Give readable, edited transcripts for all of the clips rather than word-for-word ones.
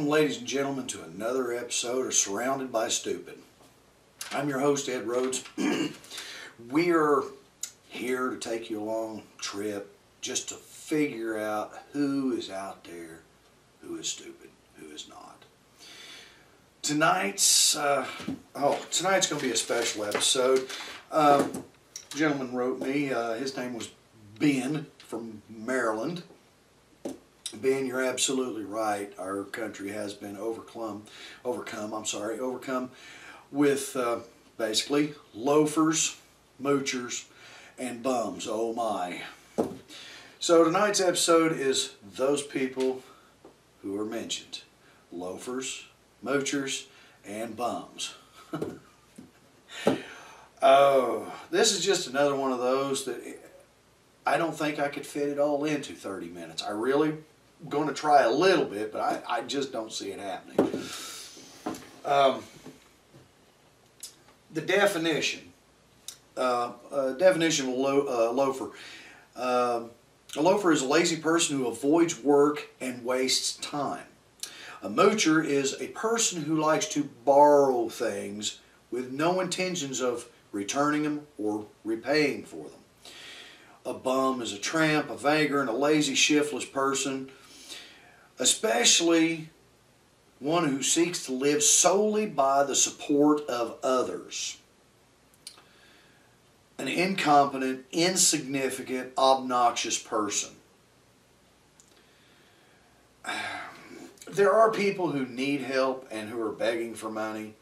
Welcome, ladies and gentlemen, to another episode of Surrounded by Stupid. I'm your host, Ed Rhodes. We are here to take you along a trip just to figure out who is out there, who is stupid, who is not. Tonight's going to be a special episode. A gentleman wrote me. His name was Ben from Maryland. Ben, you're absolutely right. Our country has been overcome with basically loafers, moochers, and bums. Oh my. So tonight's episode is those people who are mentioned. Loafers, moochers, and bums. Oh, this is just another one of those that I don't think I could fit it all into 30 minutes. I really going to try a little bit, but I just don't see it happening. The definition of a loafer. A loafer is a lazy person who avoids work and wastes time. A moocher is a person who likes to borrow things with no intentions of returning them or repaying for them. A bum is a tramp, a vagrant, a lazy, shiftless person, especially one who seeks to live solely by the support of others. An incompetent, insignificant, obnoxious person. There are people who need help and who are begging for money,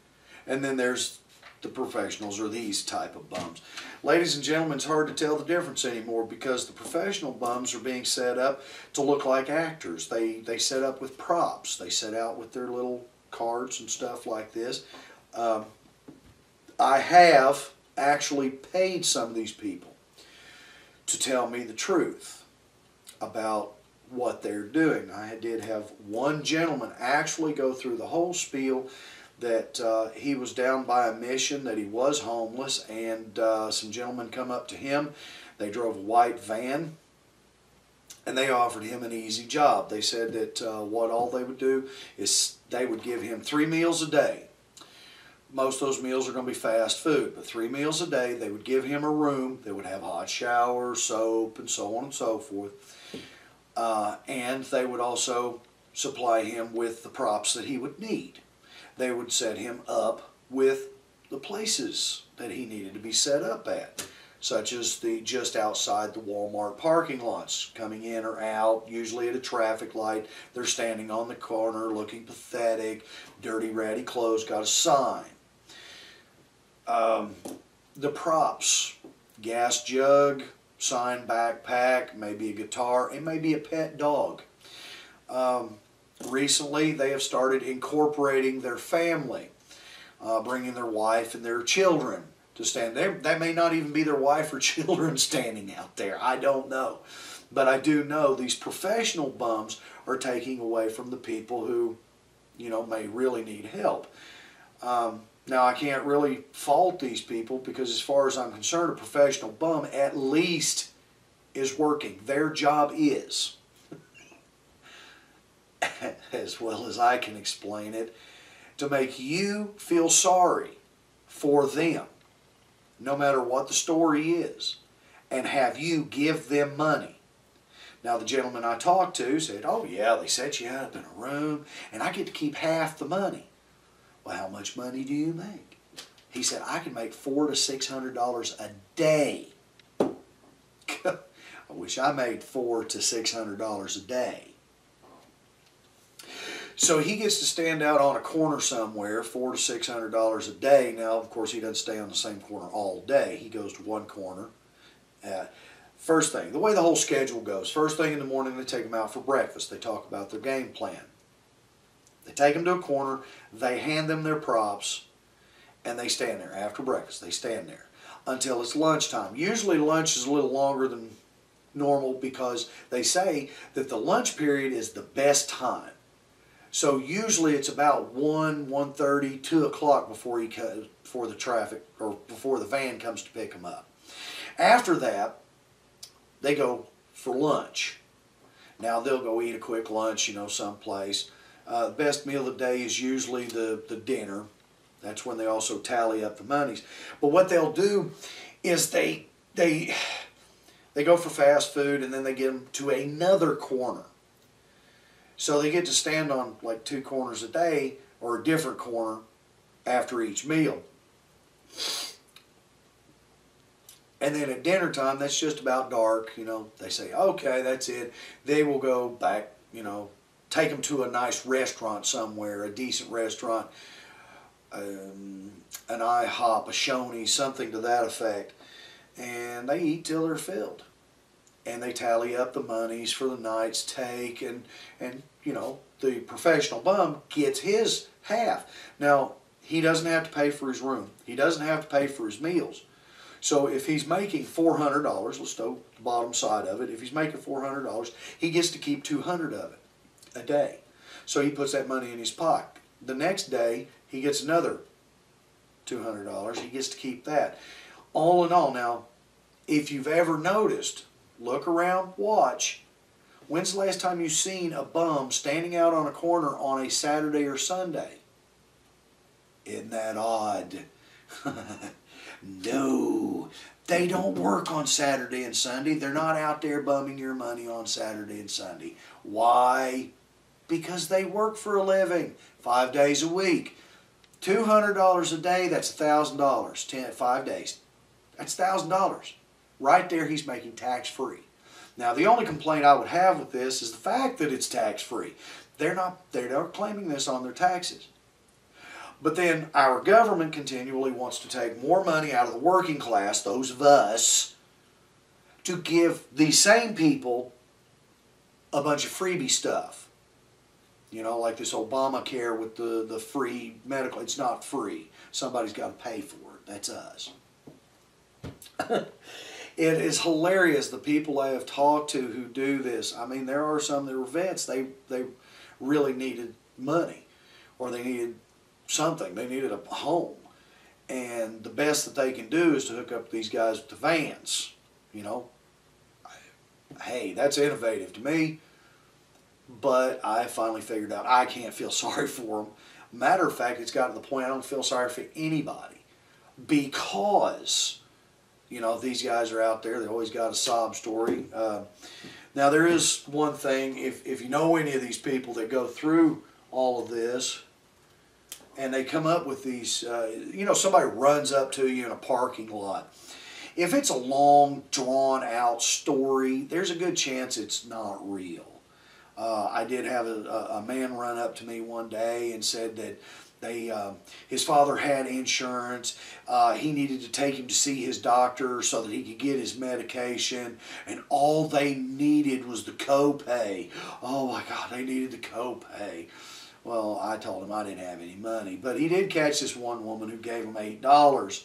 and then there's the professionals, or these type of bums. Ladies and gentlemen, it's hard to tell the difference anymore because the professional bums are being set up to look like actors. They set up with props. They set out with their little cards and stuff like this. I have actually paid some of these people to tell me the truth about what they're doing. I did have one gentleman actually go through the whole spiel that he was down by a mission, that he was homeless, and some gentlemen come up to him. They drove a white van, and they offered him an easy job. They said that what all they would do is they would give him 3 meals a day. Most of those meals are going to be fast food, but 3 meals a day. They would give him a room. They would have hot shower, soap, and so on and so forth. And they would also supply him with the props that he would need. They would set him up with the places that he needed to be set up at, such as the just outside the Walmart parking lots, coming in or out, usually at a traffic light. They're standing on the corner looking pathetic, dirty, ratty clothes, got a sign. The props, gas jug, sign backpack, maybe a guitar, and maybe a pet dog. Recently, they have started incorporating their family, bringing their wife and their children to stand there. That may not even be their wife or children standing out there. I don't know. But I do know these professional bums are taking away from the people who, may really need help. Now, I can't really fault these people because as far as I'm concerned, a professional bum at least is working. Their job is, as well as I can explain it, to make you feel sorry for them, no matter what the story is, and have you give them money. Now, the gentleman I talked to said, oh yeah, they set you up in a room, and I get to keep half the money. Well, how much money do you make? He said, I can make $400 to $600 a day. I wish I made $400 to $600 a day. So he gets to stand out on a corner somewhere, $400 to $600 a day. Now, of course, he doesn't stay on the same corner all day. He goes to one corner. First thing, the way the whole schedule goes, first thing in the morning, they take him out for breakfast. They talk about their game plan. They take them to a corner, they hand them their props, and they stand there. After breakfast, they stand there until it's lunchtime. Usually lunch is a little longer than normal because they say that the lunch period is the best time. So usually it's about 1:30, 2 o'clock before the traffic, or before the van comes to pick them up. After that, they go for lunch. Now they'll go eat a quick lunch, someplace. Best meal of the day is usually the dinner. That's when they also tally up the monies. But what they'll do is they go for fast food, and then they get them to another corner. So they get to stand on like 2 corners a day, or a different corner after each meal. And then at dinner time, that's just about dark. They say, okay, that's it. They will go back, take them to a nice restaurant somewhere, a decent restaurant, an IHOP, a Shoney's, something to that effect. And they eat till they're filled. And they tally up the monies for the night's take, and the professional bum gets his half. Now, he doesn't have to pay for his room. He doesn't have to pay for his meals. So if he's making $400, let's do the bottom side of it. If he's making $400, he gets to keep $200 of it a day. So he puts that money in his pocket. The next day, he gets another $200. He gets to keep that. All in all, now, if you've ever noticed, look around, watch. When's the last time you've seen a bum standing out on a corner on a Saturday or Sunday? Isn't that odd? No, they don't work on Saturday and Sunday. They're not out there bumming your money on Saturday and Sunday. Why? Because they work for a living 5 days a week. $200 a day, that's $1,000. 5 days. That's $1,000. Right there, he's making tax-free. Now, the only complaint I would have with this is the fact that it's tax-free. They're not claiming this on their taxes. But then our government continually wants to take more money out of the working class, those of us, to give these same people a bunch of freebie stuff. Like this Obamacare with the free medical. It's not free. Somebody's got to pay for it. That's us. It is hilarious, the people I have talked to who do this. I mean, there are some that were vets. They really needed money, or they needed something. They needed a home. And the best that they can do is to hook up these guys with the vans. Hey, that's innovative to me. But I finally figured out I can't feel sorry for them. Matter of fact, it's gotten to the point I don't feel sorry for anybody. Because, these guys are out there. They always got a sob story. Now, there is one thing. If you know any of these people that go through all of this, and they come up with these, somebody runs up to you in a parking lot. If it's a long, drawn-out story, there's a good chance it's not real. I did have a man run up to me one day and said that his father had insurance. He needed to take him to see his doctor so that he could get his medication, and all they needed was the copay. Oh my God, they needed the copay. Well, I told him I didn't have any money, but he did catch this one woman who gave him $8.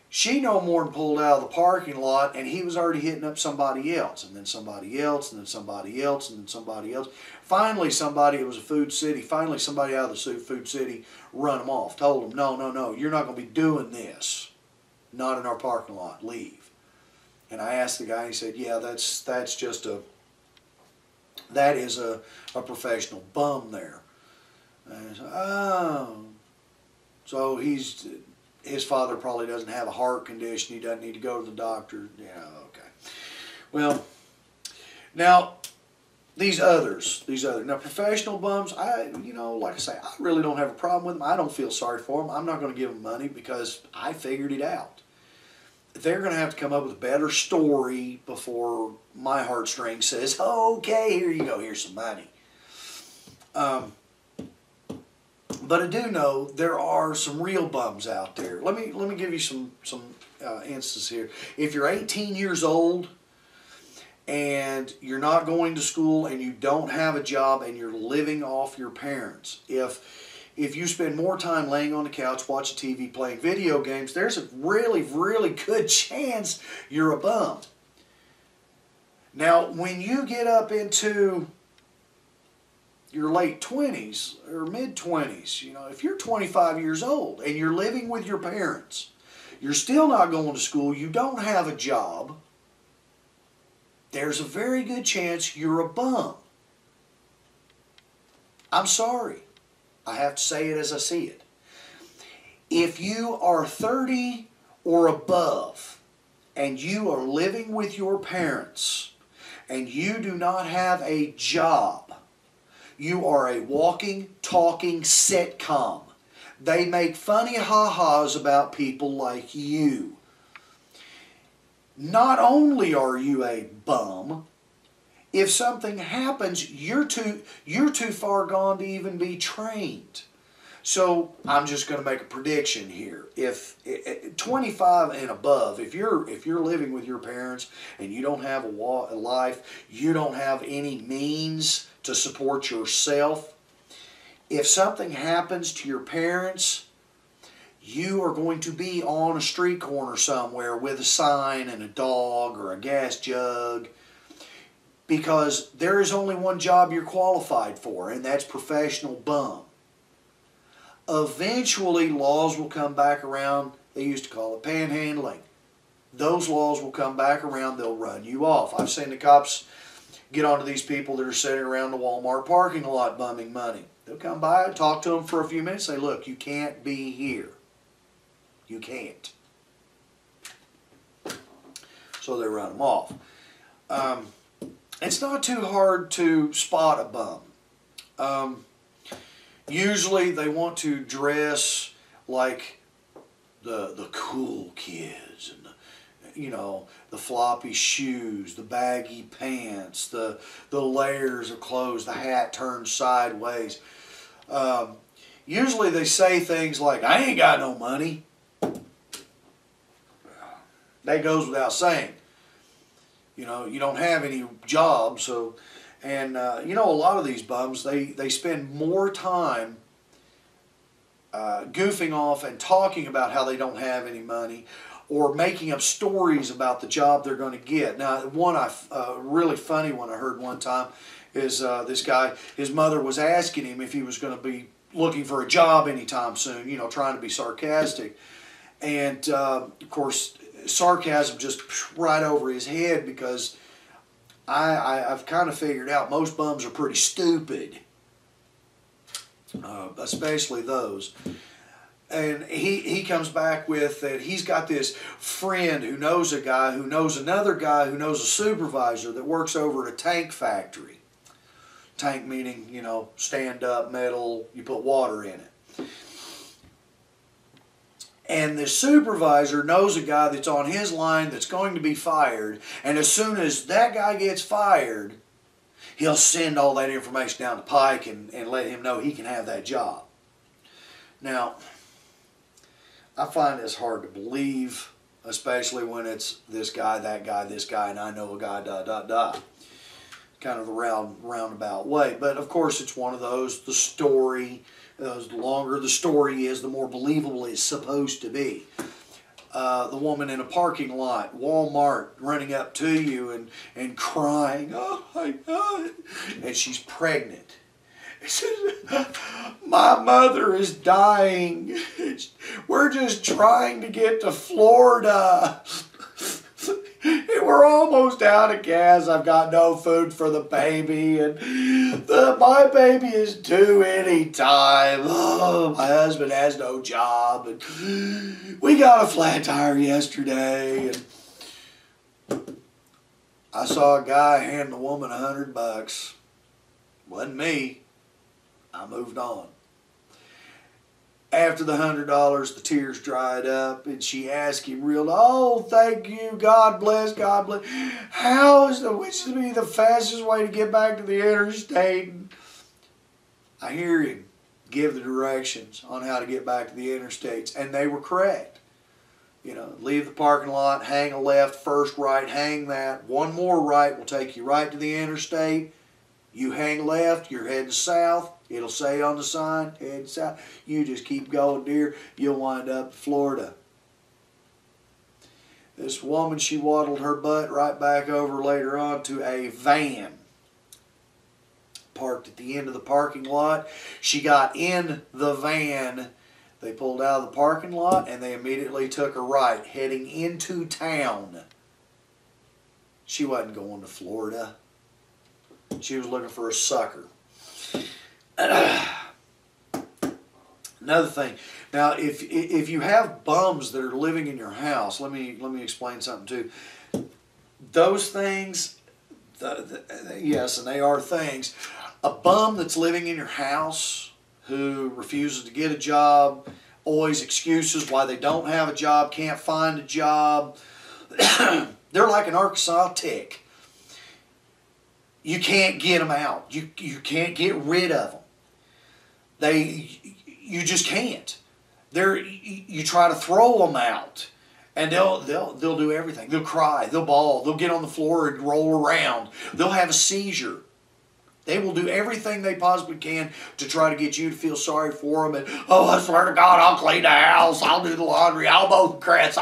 She no more than pulled out of the parking lot, and he was already hitting up somebody else, and then somebody else, and then somebody else, and then somebody else. Finally, it was a Food City, finally somebody out of the Food City run him off, told him, no, you're not going to be doing this. Not in our parking lot, leave. And I asked the guy, he said, yeah, that is a professional bum there. And I said, oh. So his father probably doesn't have a heart condition. He doesn't need to go to the doctor. Yeah, okay. Well, now these others. Now professional bums, like I say, I really don't have a problem with them. I don't feel sorry for them. I'm not going to give them money because I figured it out. They're going to have to come up with a better story before my heartstring says, okay, here you go, here's some money. But I do know there are some real bums out there. Let me give you some instances here. If you're 18 years old and you're not going to school and you don't have a job and you're living off your parents, if you spend more time laying on the couch watching TV, playing video games, there's a really, really good chance you're a bum. Now, when you get up into your late 20s or mid-20s, if you're 25 years old and you're living with your parents, you're still not going to school, you don't have a job, there's a very good chance you're a bum. I'm sorry. I have to say it as I see it. If you are 30 or above and you are living with your parents and you do not have a job, you are a walking, talking sitcom. They make funny ha-has about people like you. Not only are you a bum, if something happens, you're too far gone to even be trained. So I'm just going to make a prediction here. If 25 and above, if you're living with your parents and you don't have a life, you don't have any means to support yourself, if something happens to your parents, you are going to be on a street corner somewhere with a sign and a dog or a gas jug, because there is only one job you're qualified for, and that's professional bum. Eventually, laws will come back around. They used to call it panhandling. Those laws will come back around. They'll run you off. I've seen the cops get onto these people that are sitting around the Walmart parking lot bumming money. They'll come by and talk to them for a few minutes. Say, look, you can't be here. You can't. So they run them off. It's not too hard to spot a bum. Usually they want to dress like the cool kids, and the floppy shoes, the baggy pants, the layers of clothes, the hat turned sideways. Usually they say things like, I ain't got no money. That goes without saying. You don't have any job, so, and a lot of these bums, they spend more time goofing off and talking about how they don't have any money, or making up stories about the job they're going to get. Now, one really funny one I heard one time is this guy, his mother was asking him if he was going to be looking for a job anytime soon, trying to be sarcastic. And, of course, sarcasm just right over his head, because I've kind of figured out most bums are pretty stupid, especially those. And he comes back with that he's got this friend who knows a guy who knows another guy who knows a supervisor that works over at a tank factory. Tank meaning, stand up metal, you put water in it. And the supervisor knows a guy that's on his line that's going to be fired, and as soon as that guy gets fired, he'll send all that information down the pike and let him know he can have that job. Now, I find this hard to believe, especially when it's this guy, that guy, this guy, and I know a guy, ... Kind of a roundabout way. But of course, it's one of those, the story, the longer the story is, the more believable it's supposed to be. The woman in a parking lot, Walmart, running up to you and crying, oh my God, and she's pregnant. My mother is dying. We're just trying to get to Florida. We're almost out of gas. I've got no food for the baby, and my baby is due any time. Oh, my husband has no job, and we got a flat tire yesterday. And I saw a guy hand the woman $100. Wasn't me. I moved on. After the $100, the tears dried up, and she asked him oh, thank you, God bless, God bless. Which would be the fastest way to get back to the interstate? And I hear him give the directions on how to get back to the interstates, and they were correct. Leave the parking lot, hang a left, first right, hang that. One more right will take you right to the interstate. You hang left, you're heading south. It'll say on the sign, head south. You just keep going, dear. You'll wind up in Florida. This woman, she waddled her butt right back over later on to a van parked at the end of the parking lot. She got in the van. They pulled out of the parking lot, and they immediately took a right, heading into town. She wasn't going to Florida. She was looking for a sucker. Another thing. Now, if you have bums that are living in your house, let me explain something too. Those things, yes, and they are things. A bum that's living in your house who refuses to get a job, always excuses why they don't have a job, can't find a job. They're like an Arkansas tick. You can't get them out. You can't get rid of them. You just can't. You try to throw them out, and they'll do everything. They'll cry. They'll bawl. They'll get on the floor and roll around. They'll have a seizure. They will do everything they possibly can to try to get you to feel sorry for them. And, oh, I swear to God, I'll clean the house. I'll do the laundry. I'll mow the grass.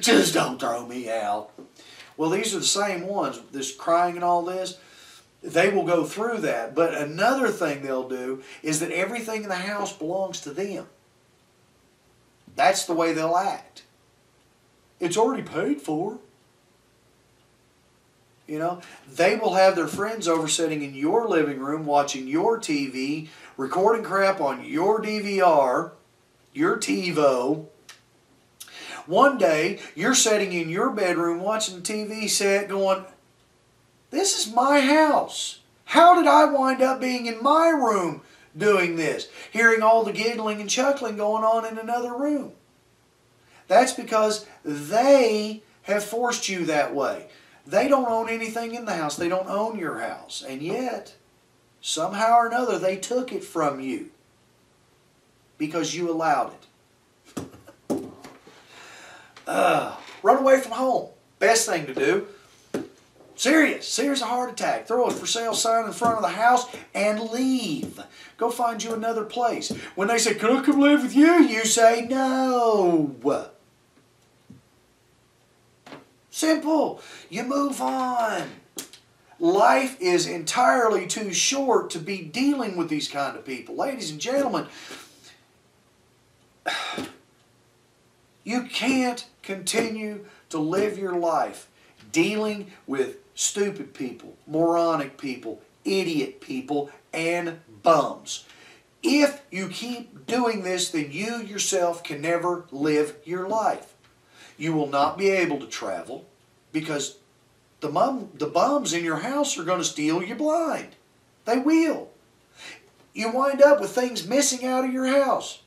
Just don't throw me out. Well, these are the same ones. This crying and all this. They will go through that. But another thing they'll do is that everything in the house belongs to them. That's the way they'll act. It's already paid for. You know, they will have their friends over sitting in your living room watching your TV, recording crap on your DVR, your TiVo. One day, you're sitting in your bedroom watching the TV set going, this is my house. How did I wind up being in my room doing this? Hearing all the giggling and chuckling going on in another room. That's because they have forced you that way. They don't own anything in the house. They don't own your house. And yet, somehow or another, they took it from you because you allowed it. Run away from home. Best thing to do. Serious a heart attack. Throw a for sale sign in front of the house and leave. Go find you another place. When they say, can I come live with you? You say, no. Simple. You move on. Life is entirely too short to be dealing with these kind of people. Ladies and gentlemen, you can't continue to live your life dealing with stupid people, moronic people, idiot people, and bums. If you keep doing this, then you yourself can never live your life. You will not be able to travel because the bums in your house are going to steal you blind. They will. You wind up with things missing out of your house.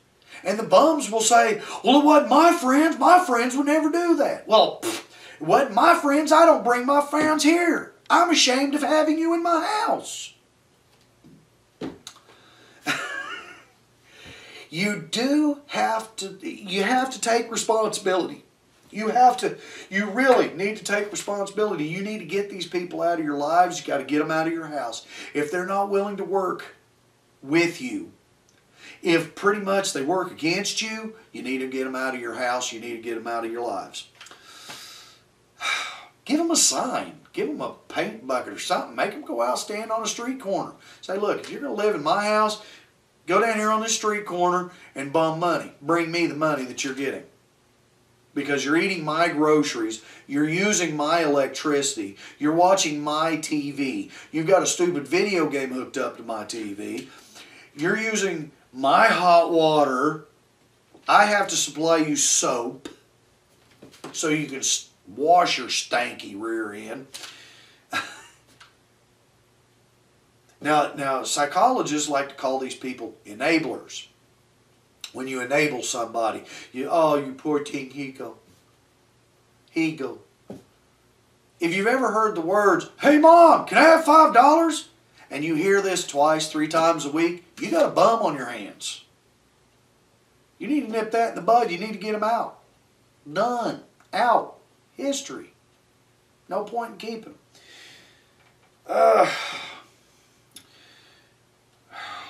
And the bums will say, well, it wasn't my friends. My friends would never do that. Well, it wasn't my friends. I don't bring my friends here. I'm ashamed of having you in my house. You have to take responsibility. You really need to take responsibility. You need to get these people out of your lives. You got to get them out of your house. If they're not willing to work with you, if pretty much they work against you, you need to get them out of your house. You need to get them out of your lives. Give them a sign. Give them a paint bucket or something. Make them go out, stand on a street corner. Say, look, if you're going to live in my house, go down here on this street corner and bum money. Bring me the money that you're getting. Because you're eating my groceries, you're using my electricity, you're watching my TV, you've got a stupid video game hooked up to my TV, you're using my hot water, I have to supply you soap so you can wash your stanky rear end. Now, psychologists like to call these people enablers. When you enable somebody, you poor thing, he go. If you've ever heard the words, hey mom, can I have $5? And you hear this twice, 3 times a week, you got a bum on your hands. You need to nip that in the bud. You need to get them out. Done. Out. History. No point in keeping them.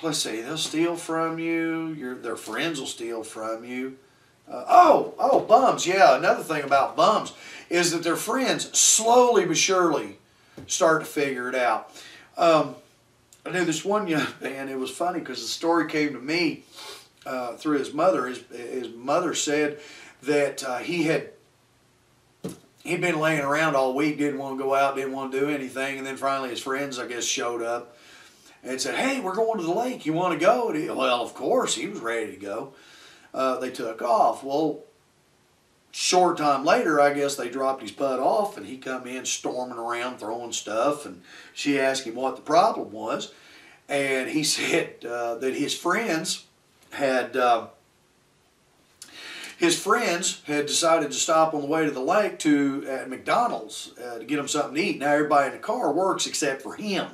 Let's see, they'll steal from you. Their friends will steal from you. Bums. Yeah, another thing about bums is that their friends slowly but surely start to figure it out. I knew this one young man. It was funny because the story came to me through his mother. His mother said that he'd been laying around all week, didn't want to go out, didn't want to do anything, and then finally his friends, I guess, showed up. and said, "Hey, we're going to the lake. You want to go?" And well, of course, he was ready to go. They took off. Well, short time later, I guess they dropped his butt off, and he come in storming around, throwing stuff, and she asked him what the problem was, and he said that his friends had decided to stop on the way to the lake at McDonald's to get him something to eat. Now everybody in the car works except for him.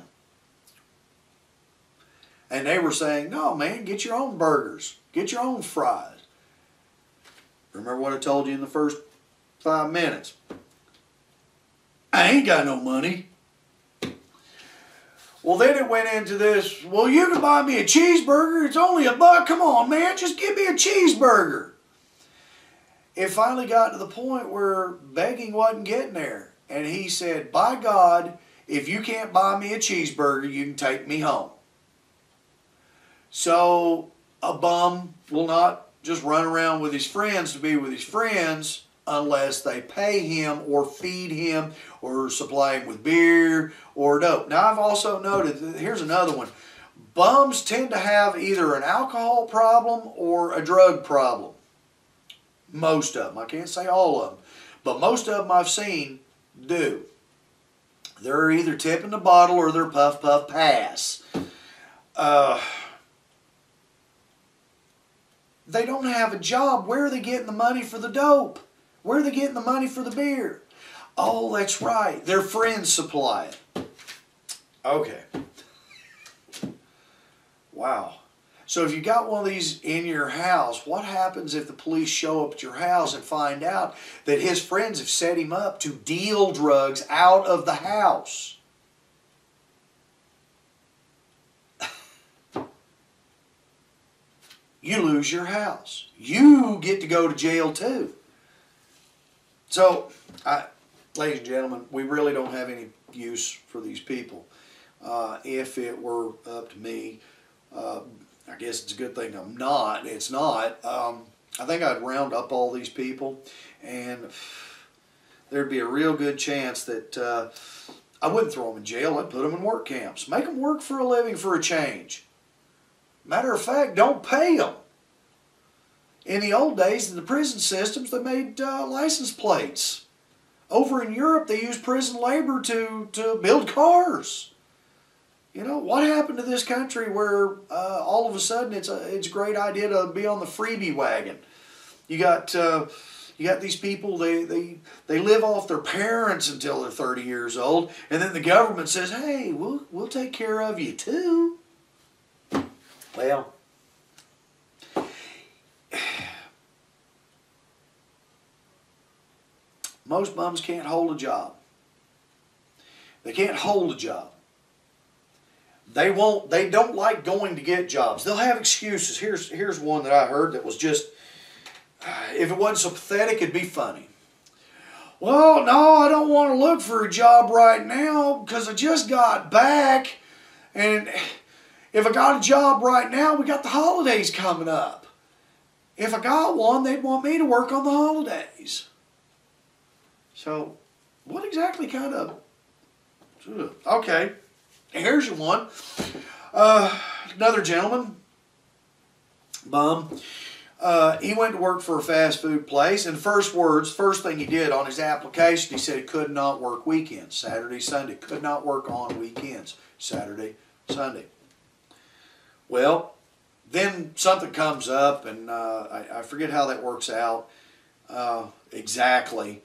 And they were saying, "No, man, get your own burgers. Get your own fries." Remember what I told you in the first 5 minutes? I ain't got no money. Well, then it went into this, "Well, you can buy me a cheeseburger. It's only $1. Come on, man, just give me a cheeseburger." It finally got to the point where begging wasn't getting there. And he said, "By God, if you can't buy me a cheeseburger, you can take me home." So a bum will not just run around with his friends to be with his friends unless they pay him or feed him or supply him with beer or dope. Now, I've also noted, here's another one. Bums tend to have either an alcohol problem or a drug problem. Most of them. I can't say all of them. But most of them I've seen do. They're either tipping the bottle or they're puff, puff, pass. They don't have a job. Where are they getting the money for the dope? Where are they getting the money for the beer? Oh, that's right. Their friends supply it. Okay. Wow. So if you got one of these in your house, what happens if the police show up at your house and find out that his friends have set him up to deal drugs out of the house? You lose your house. You get to go to jail too. So, ladies and gentlemen, we really don't have any use for these people. If it were up to me, I guess it's a good thing I'm not. It's not. I think I'd round up all these people, and there'd be a real good chance that I wouldn't throw them in jail. I'd put them in work camps. Make them work for a living for a change. Matter of fact, don't pay them. In the old days, in the prison systems, they made license plates. Over in Europe, they used prison labor to build cars. You know, what happened to this country where all of a sudden it's a great idea to be on the freebie wagon? You got these people, they live off their parents until they're 30 years old, and then the government says, "Hey, we'll take care of you too." Well, most bums can't hold a job. They can't hold a job. They don't like going to get jobs. They'll have excuses. Here's one that I heard that was just, if it wasn't so pathetic, it'd be funny. "Well, no, I don't want to look for a job right now because I just got back, and if I got a job right now, we got the holidays coming up. If I got one, they'd want me to work on the holidays." So, what exactly kind of... Okay, here's your one. Another gentleman, bum. He went to work for a fast food place, and first thing he did on his application, he said he could not work weekends. Saturday, Sunday. Could not work on weekends. Saturday, Sunday. Well, then something comes up, and I forget how that works out exactly.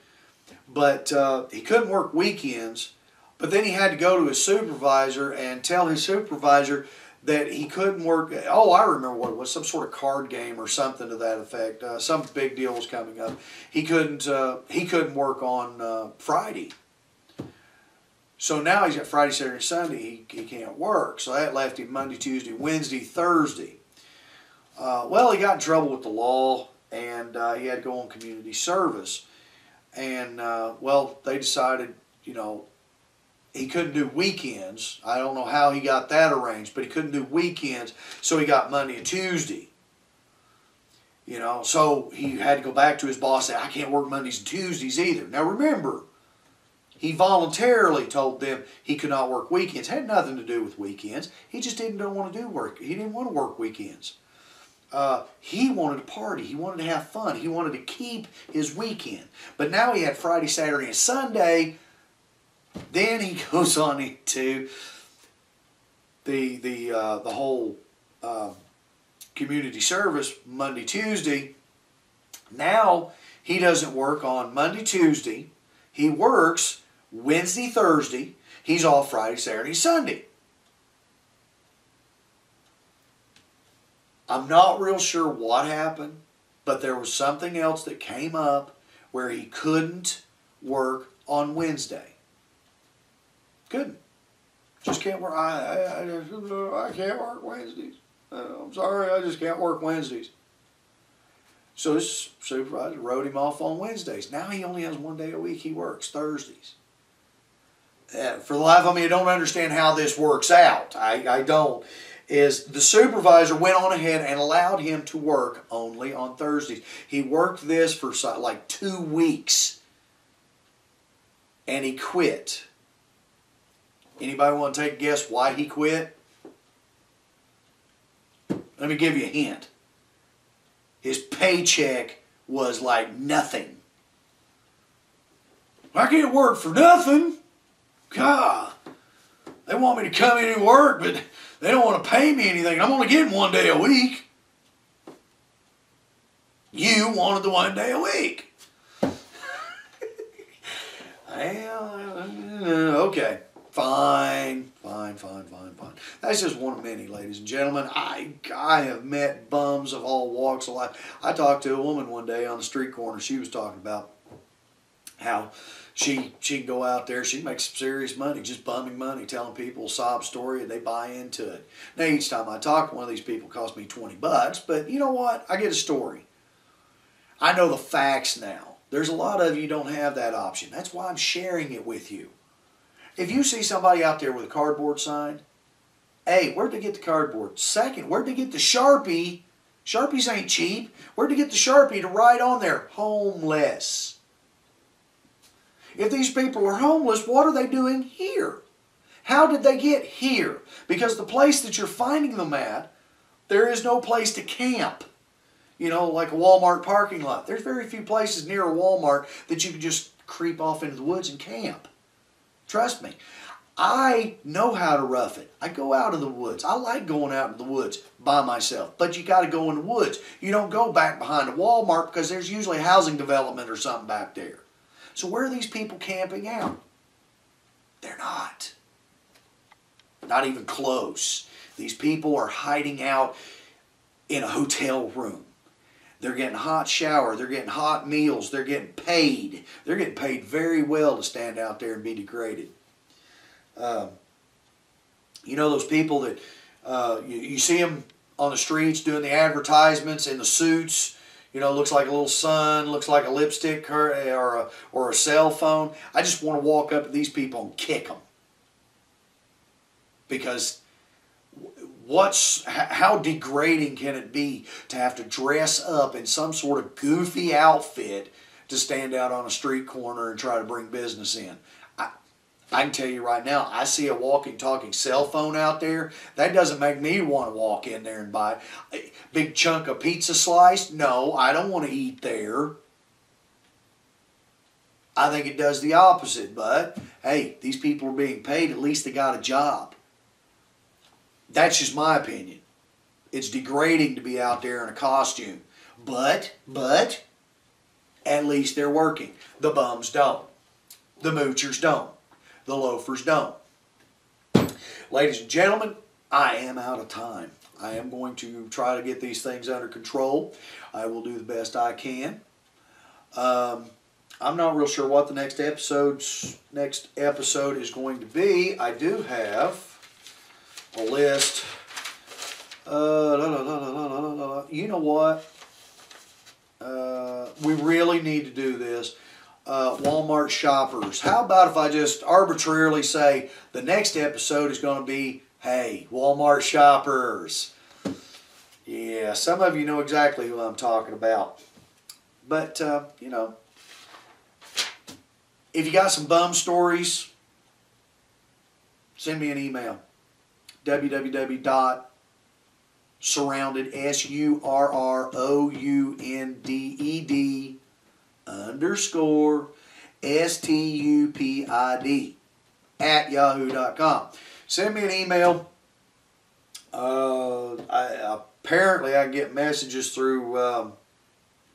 But he couldn't work weekends, but then he had to go to his supervisor and tell his supervisor that he couldn't work. Oh, I remember what it was, some sort of card game or something to that effect. Some big deal was coming up. He couldn't work on Friday. So now he's got Friday, Saturday, Sunday. He can't work. So that left him Monday, Tuesday, Wednesday, Thursday. Well, he got in trouble with the law, and he had to go on community service. And, well, they decided, you know, he couldn't do weekends. I don't know how he got that arranged, but he couldn't do weekends, so he got Monday and Tuesday. You know, so he had to go back to his boss and say, "I can't work Mondays and Tuesdays either." Now remember, He voluntarily told them he could not work weekends. It had nothing to do with weekends. He just didn't want to do work. He didn't want to work weekends. He wanted to party. He wanted to have fun. He wanted to keep his weekend. But now he had Friday, Saturday, and Sunday. Then he goes on into the whole community service Monday, Tuesday. Now he doesn't work on Monday, Tuesday. He works Wednesday, Thursday. He's off Friday, Saturday, Sunday. I'm not real sure what happened, but there was something else that came up where he couldn't work on Wednesday. Couldn't. Just can't work. I can't work Wednesdays. I'm sorry, I just can't work Wednesdays. So this supervisor wrote him off on Wednesdays. Now he only has 1 day a week he works, Thursdays. For the life of me, I don't understand how this works out. I don't. Is the supervisor went on ahead and allowed him to work only on Thursdays. He worked this for like 2 weeks. And he quit. Anybody want to take a guess why he quit? Let me give you a hint. His paycheck was like nothing. I can't work for nothing. God, they want me to come in and work, but they don't want to pay me anything. I'm only getting 1 day a week. You wanted the 1 day a week. Well, okay. Fine. That's just one of many, ladies and gentlemen. I have met bums of all walks of life. I talked to a woman one day on the street corner. She was talking about how she can go out there. She makes some serious money, just bumming money, telling people a sob story, and they buy into it. Now, each time I talk to one of these people, it costs me $20. But you know what? I get a story. I know the facts now. There's a lot of you don't have that option. That's why I'm sharing it with you. If you see somebody out there with a cardboard sign, A, where'd they get the cardboard? Second, where'd they get the Sharpie? Sharpies ain't cheap. Where'd they get the Sharpie to write on there? Homeless. If these people are homeless, what are they doing here? How did they get here? Because the place that you're finding them at, there is no place to camp. You know, like a Walmart parking lot. There's very few places near a Walmart that you can just creep off into the woods and camp. Trust me. I know how to rough it. I go out in the woods. I like going out in the woods by myself. But you got to go in the woods. You don't go back behind a Walmart because there's usually housing development or something back there. So where are these people camping out? They're not. Not even close. These people are hiding out in a hotel room. They're getting a hot shower. They're getting hot meals. They're getting paid. They're getting paid very well to stand out there and be degraded. You know those people that you see them on the streets doing the advertisements in the suits. You know, looks like a little sun, looks like a lipstick or a cell phone. I just want to walk up to these people and kick them. Because how degrading can it be to have to dress up in some sort of goofy outfit to stand out on a street corner and try to bring business in? I can tell you right now, I see a walking, talking cell phone out there. That doesn't make me want to walk in there and buy a big chunk of pizza slice. No, I don't want to eat there. I think it does the opposite, but hey, these people are being paid. At least they got a job. That's just my opinion. It's degrading to be out there in a costume. But, at least they're working. The bums don't. The moochers don't. The loafers don't. Ladies and gentlemen, I am out of time. I am going to try to get these things under control. I will do the best I can. I'm not real sure what the next episode is going to be. I do have a list. You know what? We really need to do this. Walmart shoppers. How about if I just arbitrarily say the next episode is going to be, hey, Walmart shoppers. Yeah, some of you know exactly who I'm talking about. But, you know, If you got some bum stories, send me an email. www.surrounded, SURROUNDED _STUPID @yahoo.com. Send me an email. Apparently I get messages through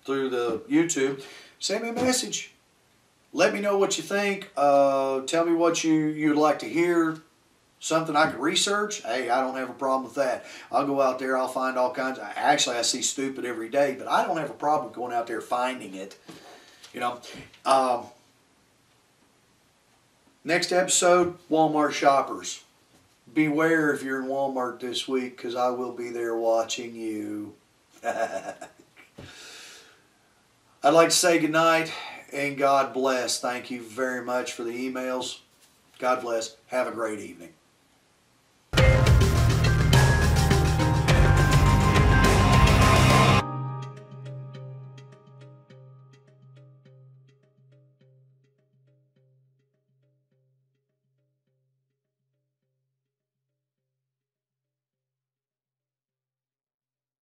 the YouTube. Send me a message. Let me know what you think. Tell me what you'd like to hear. Something I could research. Hey, I don't have a problem with that. I'll go out there. I'll find all kinds. Actually, I see stupid every day, but I don't have a problem going out there finding it. You know. Next episode, Walmart shoppers. Beware if you're in Walmart this week, because I will be there watching you. I'd like to say goodnight and God bless. Thank you very much for the emails. God bless. Have a great evening.